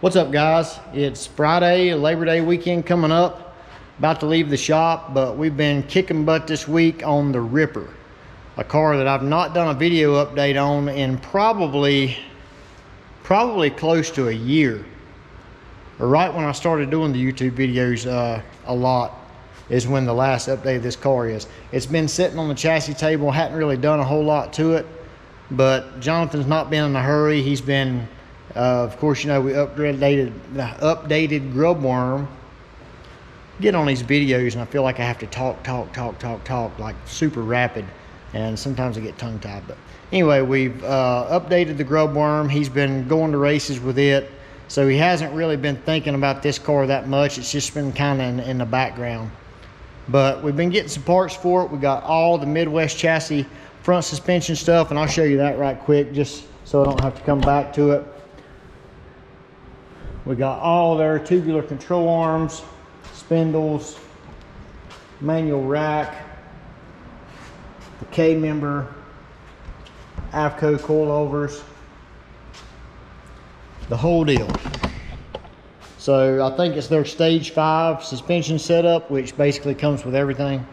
What's up, guys? It's Friday, Labor Day weekend coming up. About to leave the shop, but we've been kicking butt this week on the Ripper, a car that I've not done a video update on in probably close to a year. Or right when I started doing the YouTube videos a lot is when the last update of this car is. It's been sitting on the chassis table, hadn't really done a whole lot to it, but Jonathan's not been in a hurry. He's been of course, you know, we updated grub worm. Get on these videos and I feel like I have to talk like super rapid, and sometimes I get tongue tied. But anyway, we've updated the grub worm. He's been going to races with it, so he hasn't really been thinking about this car that much. It's just been kind of in the background. But we've been getting some parts for it. We got all the Midwest chassis front suspension stuff, and I'll show you that right quick just so I don't have to come back to it. We got all their tubular control arms, spindles, manual rack, the K-member, AFCO coilovers, the whole deal. So I think it's their stage 5 suspension setup, which basically comes with everything.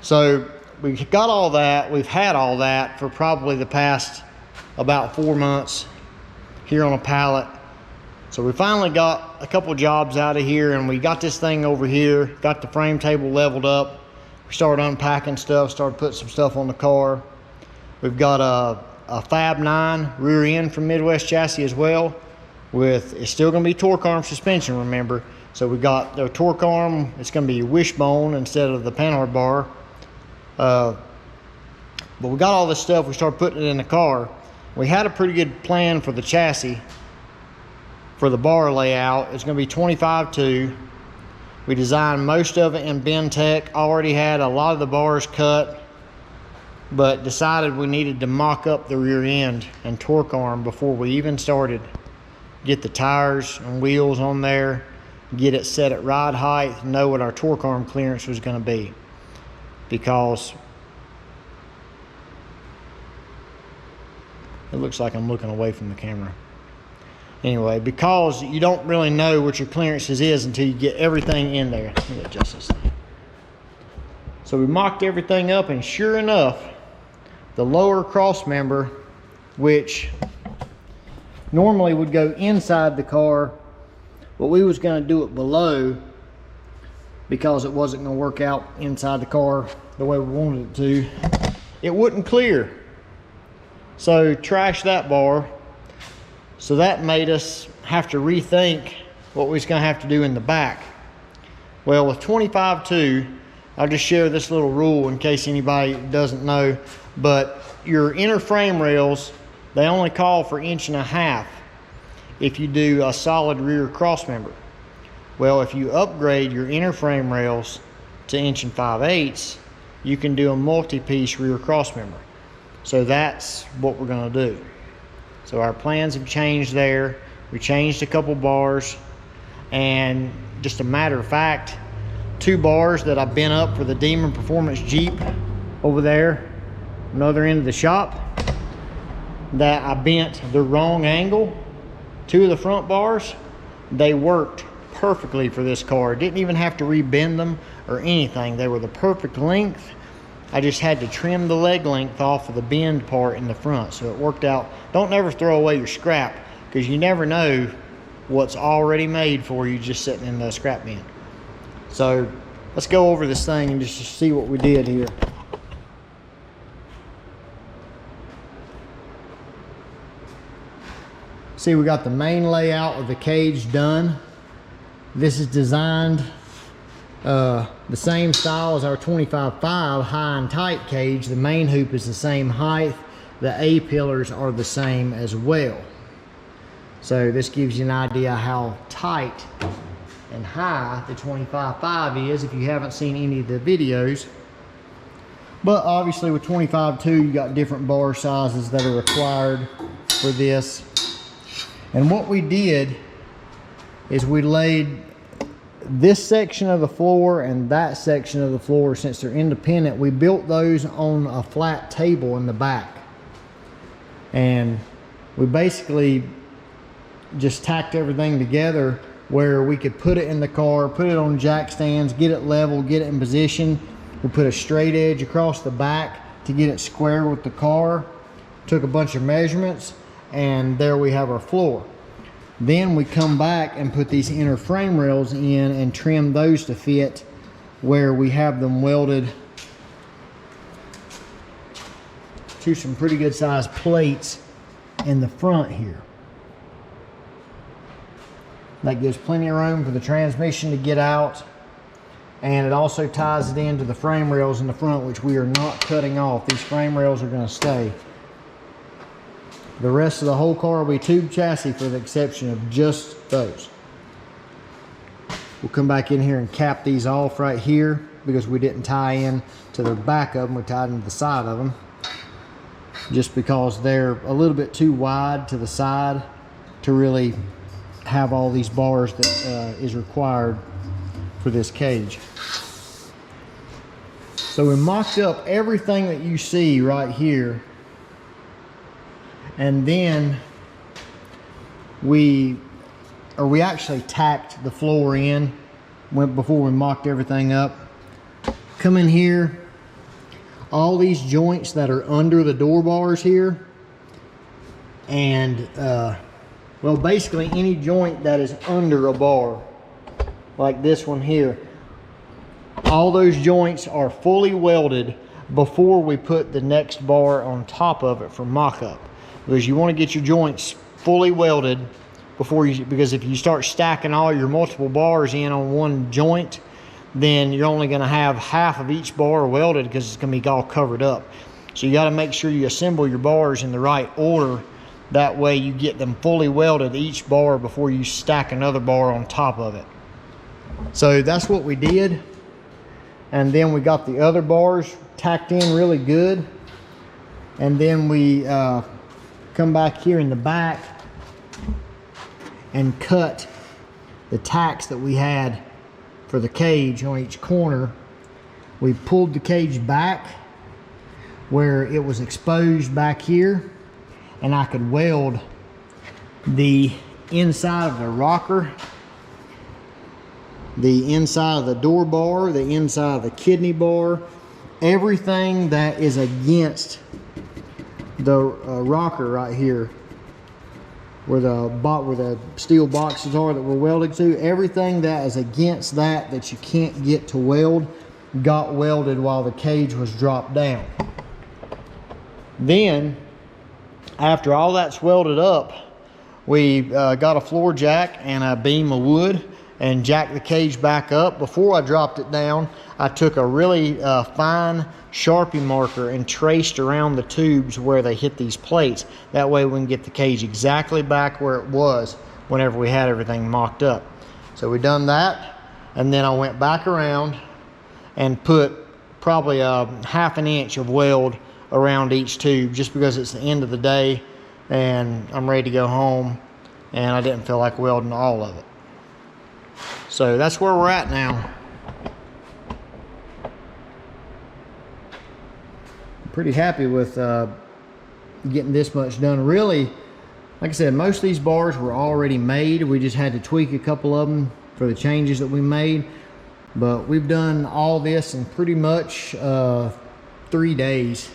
So we got all that. We've had all that for probably the past about 4 months here on a pallet. So we finally got a couple jobs out of here, and we got this thing over here, got the frame table leveled up. We started unpacking stuff, started putting some stuff on the car. We've got a Fab 9 rear end from Midwest Chassis as well. It's still going to be torque arm suspension, remember. So we got the torque arm. It's going to be wishbone instead of the panhard bar. But we got all this stuff. We started putting it in the car. We had a pretty good plan for the chassis, for the bar layout. It's going to be 25/2. We designed most of it in Bentech. Already had a lot of the bars cut, but decided we needed to mock up the rear end and torque arm before we even started. Get the tires and wheels on there, get it set at ride height, know what our torque arm clearance was going to be. Because it looks like I'm looking away from the camera. Anyway, because you don't really know what your clearances is until you get everything in there. Let me adjust this thing. So we mocked everything up, and sure enough, the lower cross member, which normally would go inside the car, but we was going to do it below because it wasn't going to work out inside the car the way we wanted it to. It wouldn't clear. So trash that bar. So that made us have to rethink what we was going to have to do in the back. Well, with 25/2, I'll just share this little rule in case anybody doesn't know, but your inner frame rails, they only call for 1.5" if you do a solid rear cross member. Well, if you upgrade your inner frame rails to 1 5/8", you can do a multi-piece rear cross member. So that's what we're going to do. So our plans have changed there. We changed a couple bars, and just a matter of fact, 2 bars that I've bent up for the Demon Performance Jeep over there, another end of the shop, that I bent the wrong angle. 2 of the front bars, they worked perfectly for this car. Didn't even have to rebend them or anything. They were the perfect length. I just had to trim the leg length off of the bend part in the front, so it worked out. Don't ever throw away your scrap, because you never know what's already made for you just sitting in the scrap bin. So let's go over this thing and just see what we did here. See, we got the main layout of the cage done. This is designed the same style as our 25/5 high and tight cage. The main hoop is the same height. The A pillars are the same as well. So this gives you an idea how tight and high the 25/5 is if you haven't seen any of the videos. But obviously with 25/2, you got different bar sizes that are required for this. And what we did is we laid this section of the floor and that section of the floor, since they're independent, we built those on a flat table in the back. And we basically just tacked everything together where we could put it in the car, put it on jack stands, get it level, get it in position. We put a straight edge across the back to get it square with the car. Took a bunch of measurements, and there we have our floor. Then we come back and put these inner frame rails in and trim those to fit where we have them welded to some pretty good sized plates in the front here. That gives plenty of room for the transmission to get out, and it also ties it into the frame rails in the front, which we are not cutting off. These frame rails are going to stay. The rest of the whole car will be tube chassis for the exception of just those. We'll come back in here and cap these off right here because we didn't tie in to the back of them. We tied into the side of them just because they're a little bit too wide to the side to really have all these bars that is required for this cage. So we mocked up everything that you see right here, and then we actually tacked the floor in before we mocked everything up. Come in here, all these joints that are under the door bars here, and well, basically any joint that is under a bar, like this one here, all those joints are fully welded before we put the next bar on top of it for mock-up. Because you want to get your joints fully welded before you, because if you start stacking all your multiple bars in on one joint, then you're only going to have half of each bar welded because it's going to be all covered up. So you got to make sure you assemble your bars in the right order. That way you get them fully welded each bar before you stack another bar on top of it. So that's what we did. And then we got the other bars tacked in really good. And then we come back here in the back and cut the tacks that we had for the cage on each corner. We pulled the cage back where it was exposed back here, and I could weld the inside of the rocker, the inside of the door bar, the inside of the kidney bar, everything that is against the rocker right here, where the steel boxes are that we're welding to, everything that is against that you can't get to weld, got welded while the cage was dropped down. Then, after all that's welded up, we got a floor jack and a beam of wood and jacked the cage back up. Before I dropped it down, I took a really fine Sharpie marker and traced around the tubes where they hit these plates. That way we can get the cage exactly back where it was whenever we had everything mocked up. So we done that, and then I went back around and put probably a ½ an inch of weld around each tube, just because it's the end of the day and I'm ready to go home and I didn't feel like welding all of it. So that's where we're at now. I'm pretty happy with getting this much done. Really, like I said, most of these bars were already made. We just had to tweak a couple of them for the changes that we made. But we've done all this in pretty much 3 days,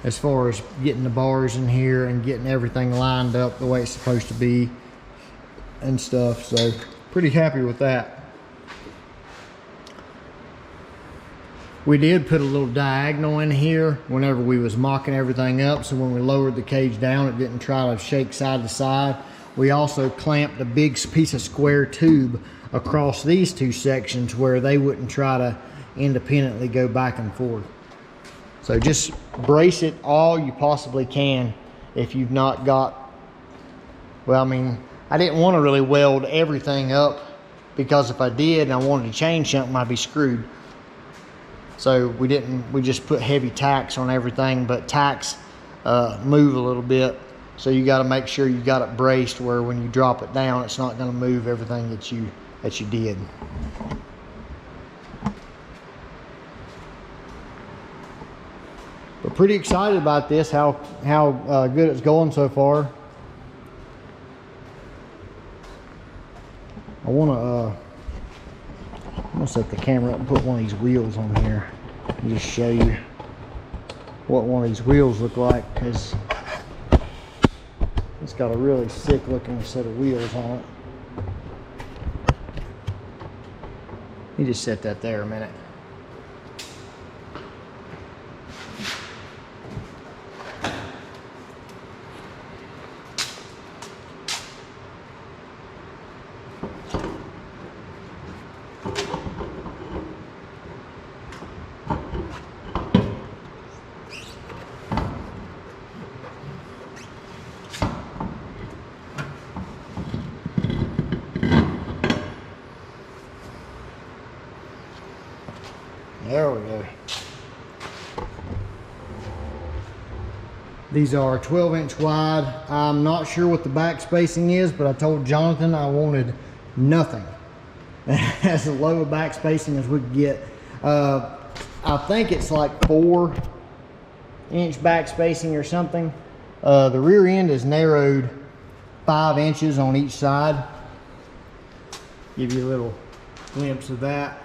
as far as getting the bars in here and getting everything lined up the way it's supposed to be and stuff. So pretty happy with that. We did put a little diagonal in here whenever we was mocking everything up, so when we lowered the cage down it didn't try to shake side to side. We also clamped a big piece of square tube across these two sections where they wouldn't try to independently go back and forth. So just brace it all you possibly can if you've not got, well, I mean, I didn't want to really weld everything up because if I did and I wanted to change something, I'd be screwed. So we just put heavy tacks on everything, but tacks move a little bit. So you got to make sure you got it braced where when you drop it down, it's not going to move everything that you did. But pretty excited about this, how good it's going so far. I want to, I'm gonna set the camera up and put one of these wheels on here and just show you what one of these wheels look like, because it's got a really sick looking set of wheels on it. You just set that there a minute. There we go. These are 12-inch wide. I'm not sure what the back spacing is, but I told Jonathan I wanted nothing as low a back spacing as we could get. I think it's like 4-inch back spacing or something. The rear end is narrowed 5 inches on each side. Give you a little glimpse of that.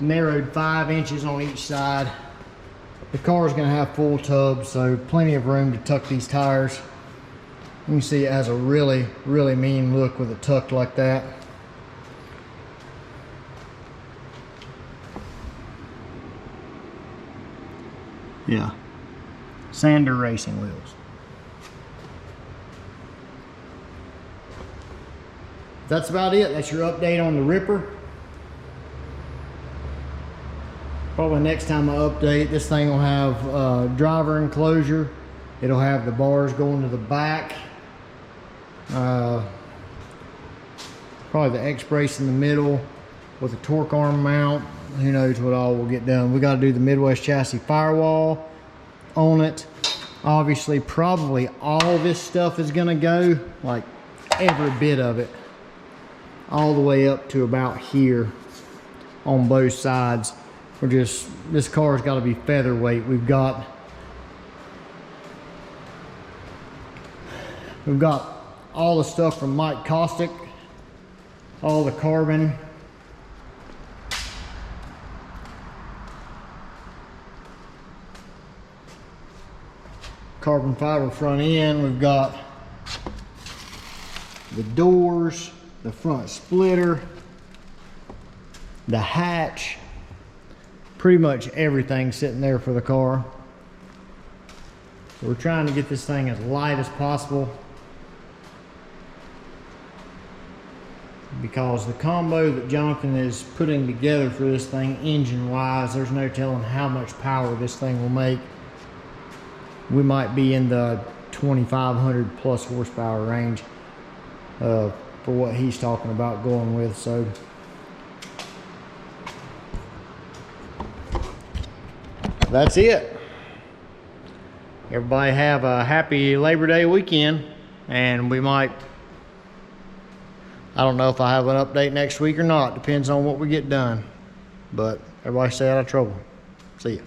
Narrowed 5 inches on each side. The car is going to have full tubs, so plenty of room to tuck these tires. You can see it has a really mean look with it tucked like that. Yeah, Sander racing wheels. That's about it. That's your update on the Ripper. Probably next time I update, this thing will have driver enclosure. It'll have the bars going to the back. Probably the X brace in the middle with a torque arm mount. Who knows what all will get done. We got to do the Midwest chassis firewall on it. Obviously, probably all this stuff is going to go, like every bit of it, all the way up to about here on both sides. This car's got to be featherweight. We've got all the stuff from Mike Caustic, all the carbon fiber front end. We've got the doors, the front splitter, the hatch. Pretty much everything sitting there for the car. So we're trying to get this thing as light as possible, because the combo that Jonathan is putting together for this thing, engine wise, there's no telling how much power this thing will make. We might be in the 2,500 plus horsepower range for what he's talking about going with. So that's it. Everybody have a happy Labor Day weekend, and we might, I don't know if I have an update next week or not. Depends on what we get done. But everybody stay out of trouble. See ya.